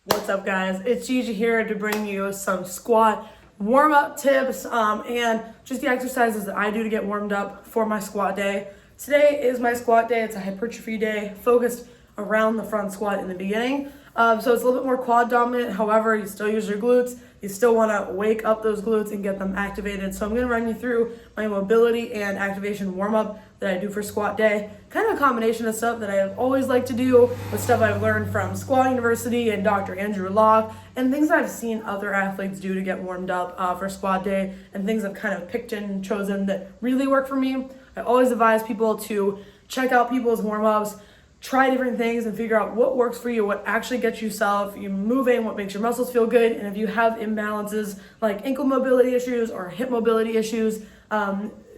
What's up, guys? It's Gigi here to bring you some squat warm-up tips and just the exercises that I do to get warmed up for my squat day. Today is my squat day. It's a hypertrophy day focused around the front squat in the beginning. So it's a little bit more quad dominant. However, you still use your glutes. You still want to wake up those glutes and get them activated. So I'm going to run you through my mobility and activation warm-up that I do for squat day. Kind of a combination of stuff that I've always liked to do with stuff I've learned from Squat University and Dr. Andrew Locke and things I've seen other athletes do to get warmed up for squat day and things I've kind of picked and chosen that really work for me. I always advise people to check out people's warm-ups, try different things and figure out what works for you, what actually gets you moving, what makes your muscles feel good. And if you have imbalances like ankle mobility issues or hip mobility issues,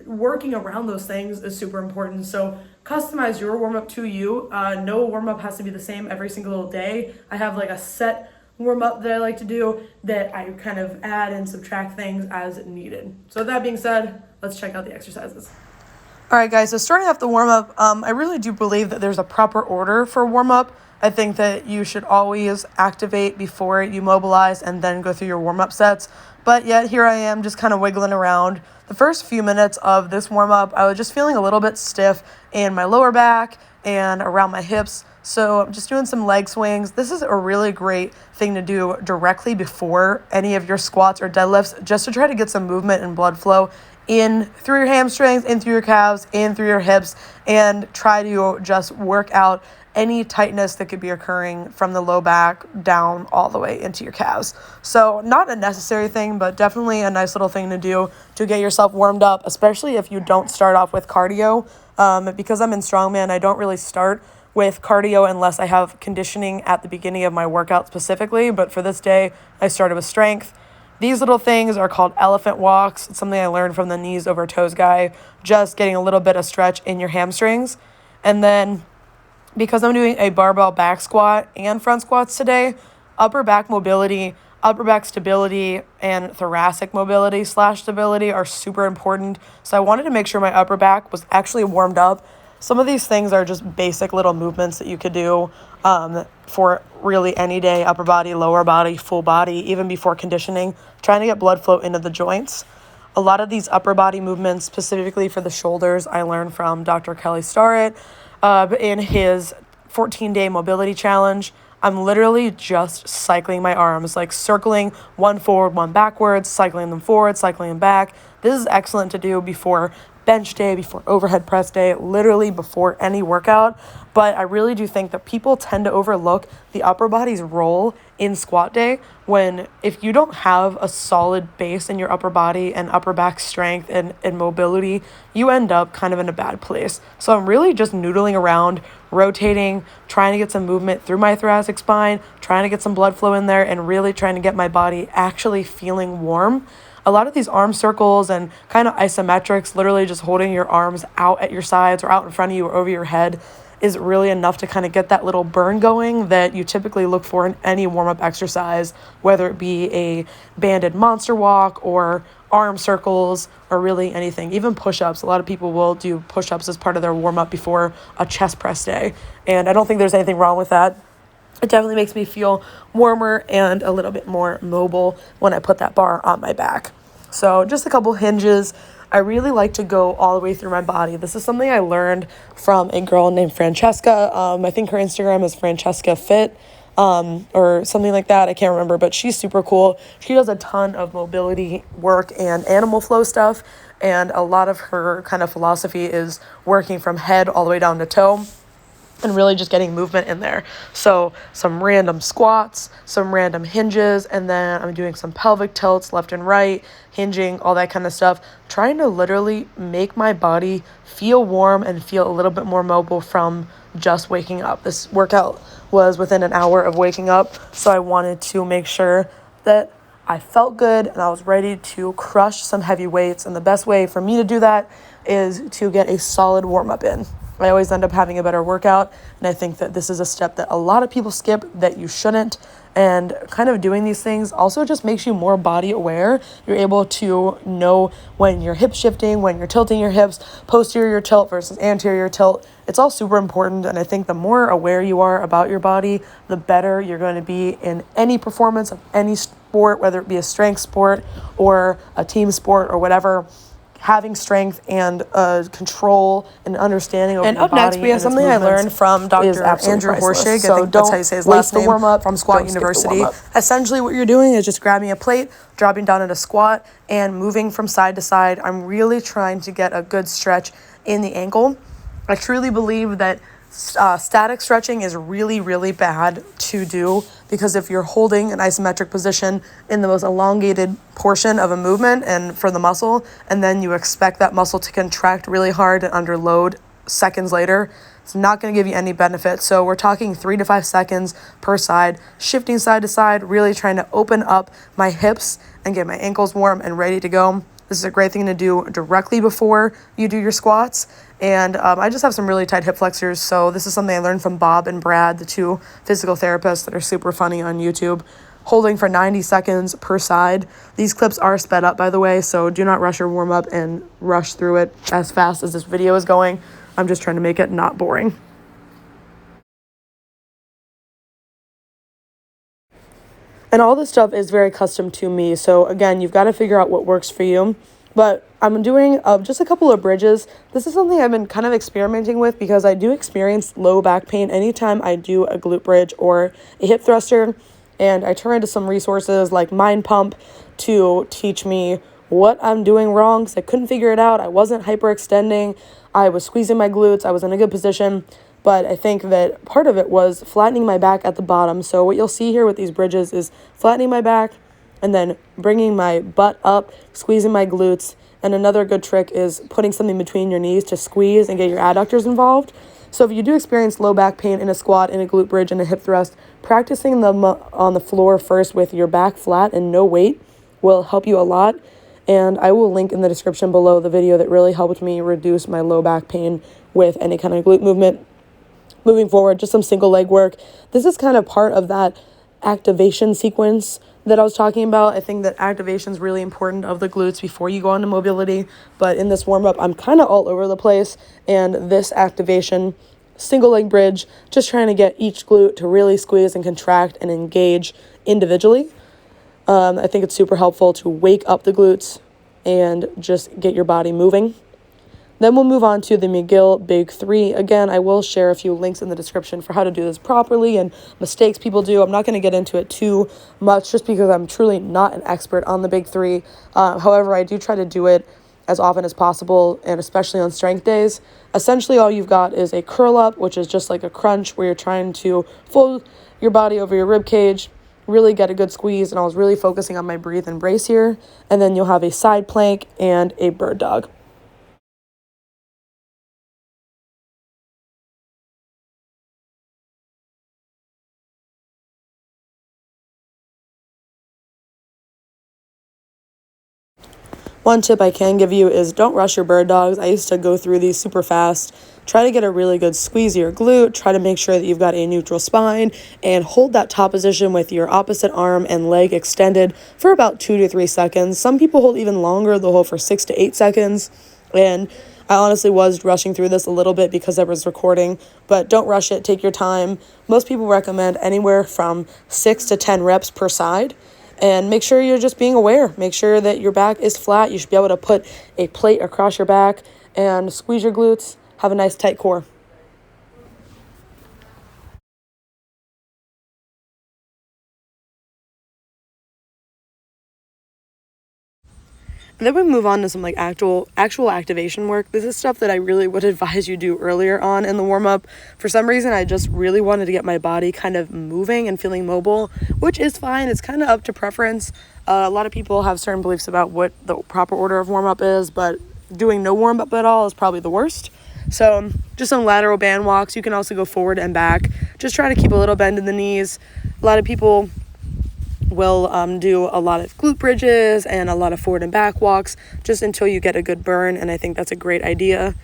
working around those things is super important. So customize your warm-up to you. No warm-up has to be the same every single day. I have like a set warm-up that I like to do that I kind of add and subtract things as needed. So with that being said, let's check out the exercises. All right, guys, so starting off the warm-up, I really do believe that there's a proper order for warm-up. I think that you should always activate before you mobilize and then go through your warm-up sets. But yet here I am just kind of wiggling around. The first few minutes of this warm-up, I was just feeling a little bit stiff in my lower back and around my hips. So I'm just doing some leg swings. This is a really great thing to do directly before any of your squats or deadlifts, just to try to get some movement and blood flow in through your hamstrings, in through your calves, in through your hips, and try to just work out any tightness that could be occurring from the low back down all the way into your calves. So not a necessary thing, but definitely a nice little thing to do to get yourself warmed up, especially if you don't start off with cardio. Because I'm in strongman, I don't really start with cardio unless I have conditioning at the beginning of my workout specifically. But for this day, I started with strength. These little things are called elephant walks. It's something I learned from the knees over toes guy, just getting a little bit of stretch in your hamstrings. And then because I'm doing a barbell back squat and front squats today, upper back mobility, upper back stability, and thoracic mobility / stability are super important. So I wanted to make sure my upper back was actually warmed up. Some of these things are just basic little movements that you could do for really any day, upper body, lower body, full body, even before conditioning, trying to get blood flow into the joints. A lot of these upper body movements, specifically for the shoulders, I learned from Dr. Kelly Starrett in his 14-day mobility challenge. I'm literally just cycling my arms, like circling one forward, one backwards, cycling them forward, cycling them back. This is excellent to do before bench day, before overhead press day, literally before any workout. But I really do think that people tend to overlook the upper body's role in squat day when if you don't have a solid base in your upper body and upper back strength and mobility, you end up kind of in a bad place. So I'm really just noodling around, rotating, trying to get some movement through my thoracic spine, trying to get some blood flow in there, and really trying to get my body actually feeling warm. A lot of these arm circles and kind of isometrics, literally just holding your arms out at your sides or out in front of you or over your head, is really enough to kind of get that little burn going that you typically look for in any warm-up exercise, whether it be a banded monster walk or arm circles or really anything, even push-ups. A lot of people will do push-ups as part of their warm-up before a chest press day, and I don't think there's anything wrong with that. It definitely makes me feel warmer and a little bit more mobile when I put that bar on my back. So just a couple hinges. I really like to go all the way through my body. This is something I learned from a girl named Francesca. I think her Instagram is Francesca Fit or something like that. I can't remember, but she's super cool. She does a ton of mobility work and animal flow stuff. And a lot of her kind of philosophy is working from head all the way down to toe and really just getting movement in there. So some random squats, some random hinges, and then I'm doing some pelvic tilts left and right, hinging, all that kind of stuff, trying to literally make my body feel warm and feel a little bit more mobile from just waking up. This workout was within an hour of waking up, so I wanted to make sure that I felt good and I was ready to crush some heavy weights, and the best way for me to do that is to get a solid warm-up in. I always end up having a better workout, and I think that this is a step that a lot of people skip that you shouldn't, And kind of doing these things also just makes you more body aware. You're able to know when you're hip shifting, when you're tilting your hips, posterior tilt versus anterior tilt. It's all super important. And I think the more aware you are about your body, the better you're going to be in any performance of any sport, whether it be a strength sport or a team sport or whatever. Having strength and control and understanding of your body. And up next, we have something I learned from Dr. Andrew Horschig. So I think that's how you say his last name. Warm up from Squat University. Essentially, what you're doing is just grabbing a plate, dropping down into squat, and moving from side to side. I'm really trying to get a good stretch in the ankle. I truly believe that static stretching is really, really bad to do, because if you're holding an isometric position in the most elongated portion of a movement and for the muscle, and then you expect that muscle to contract really hard and under load seconds later, it's not going to give you any benefit. So we're talking 3 to 5 seconds per side, shifting side to side, really trying to open up my hips and get my ankles warm and ready to go. This is a great thing to do directly before you do your squats. And I just have some really tight hip flexors. So this is something I learned from Bob and Brad, the two physical therapists that are super funny on YouTube. Holding for 90 seconds per side. These clips are sped up, by the way, so do not rush your warm up and rush through it as fast as this video is going. I'm just trying to make it not boring. And all this stuff is very custom to me. So again, you've got to figure out what works for you. But I'm doing just a couple of bridges. This is something I've been kind of experimenting with, because I do experience low back pain anytime I do a glute bridge or a hip thruster. And I turn to some resources like Mind Pump to teach me what I'm doing wrong, because I couldn't figure it out. I wasn't hyperextending. I was squeezing my glutes. I was in a good position. But I think that part of it was flattening my back at the bottom. So what you'll see here with these bridges is flattening my back and then bringing my butt up, squeezing my glutes. And another good trick is putting something between your knees to squeeze and get your adductors involved. So if you do experience low back pain in a squat, in a glute bridge, and a hip thrust, practicing them on the floor first with your back flat and no weight will help you a lot. And I will link in the description below the video that really helped me reduce my low back pain with any kind of glute movement. Moving forward, just some single leg work. This is kind of part of that activation sequence that I was talking about. I think that activation is really important of the glutes before you go into mobility. But in this warm up, I'm kind of all over the place. And this activation, single leg bridge, just trying to get each glute to really squeeze and contract and engage individually. I think it's super helpful to wake up the glutes and just get your body moving. Then we'll move on to the McGill Big 3. Again, I will share a few links in the description for how to do this properly and mistakes people do. I'm not going to get into it too much just because I'm truly not an expert on the Big 3. However, I do try to do it as often as possible, and especially on strength days. Essentially, all you've got is a curl up, which is just like a crunch where you're trying to fold your body over your rib cage, really get a good squeeze, and I was really focusing on my breathe and brace here. And then you'll have a side plank and a bird dog. One tip I can give you is don't rush your bird dogs. I used to go through these super fast. Try to get a really good squeeze of your glute. Try to make sure that you've got a neutral spine and hold that top position with your opposite arm and leg extended for about 2 to 3 seconds. Some people hold even longer. They'll hold for 6 to 8 seconds. And I honestly was rushing through this a little bit because I was recording, but don't rush it. Take your time. Most people recommend anywhere from 6 to 10 reps per side. And make sure you're just being aware. Make sure that your back is flat. You should be able to put a plate across your back and squeeze your glutes. Have a nice tight core. And then we move on to some like actual activation work. This is stuff that I really would advise you do earlier on in the warm-up. For some reason, I just really wanted to get my body kind of moving and feeling mobile, which is fine. It's kind of up to preference. A lot of people have certain beliefs about what the proper order of warm-up is, but doing no warm-up at all is probably the worst. So just some lateral band walks. You can also go forward and back. Just try to keep a little bend in the knees. A lot of people will do a lot of glute bridges and a lot of forward and back walks just until you get a good burn, and I think that's a great idea.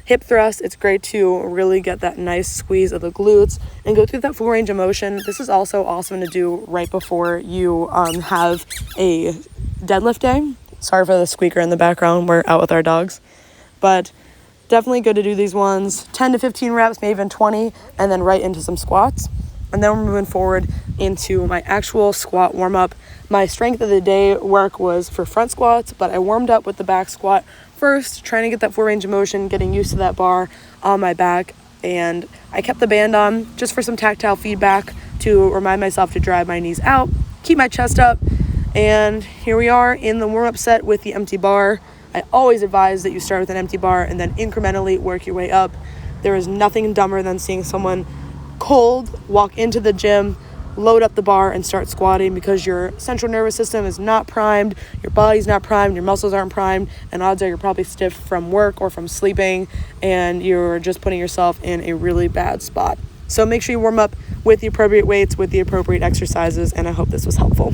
hip thrust, it's great to really get that nice squeeze of the glutes and go through that full range of motion. This is also awesome to do right before you have a deadlift day. Sorry for the squeaker in the background. We're out with our dogs. But definitely good to do these ones. 10 to 15 reps, maybe even 20, and then right into some squats. And then we're moving forward into my actual squat warm-up. My strength of the day work was for front squats, but I warmed up with the back squat first, trying to get that full range of motion, getting used to that bar on my back. And I kept the band on just for some tactile feedback to remind myself to drive my knees out, keep my chest up. And here we are in the warm-up set with the empty bar. I always advise that you start with an empty bar and then incrementally work your way up. There is nothing dumber than seeing someone cold walk into the gym, load up the bar, and start squatting because your central nervous system is not primed, your body's not primed, your muscles aren't primed, and odds are you're probably stiff from work or from sleeping, and you're just putting yourself in a really bad spot. So make sure you warm up with the appropriate weights, with the appropriate exercises, and I hope this was helpful.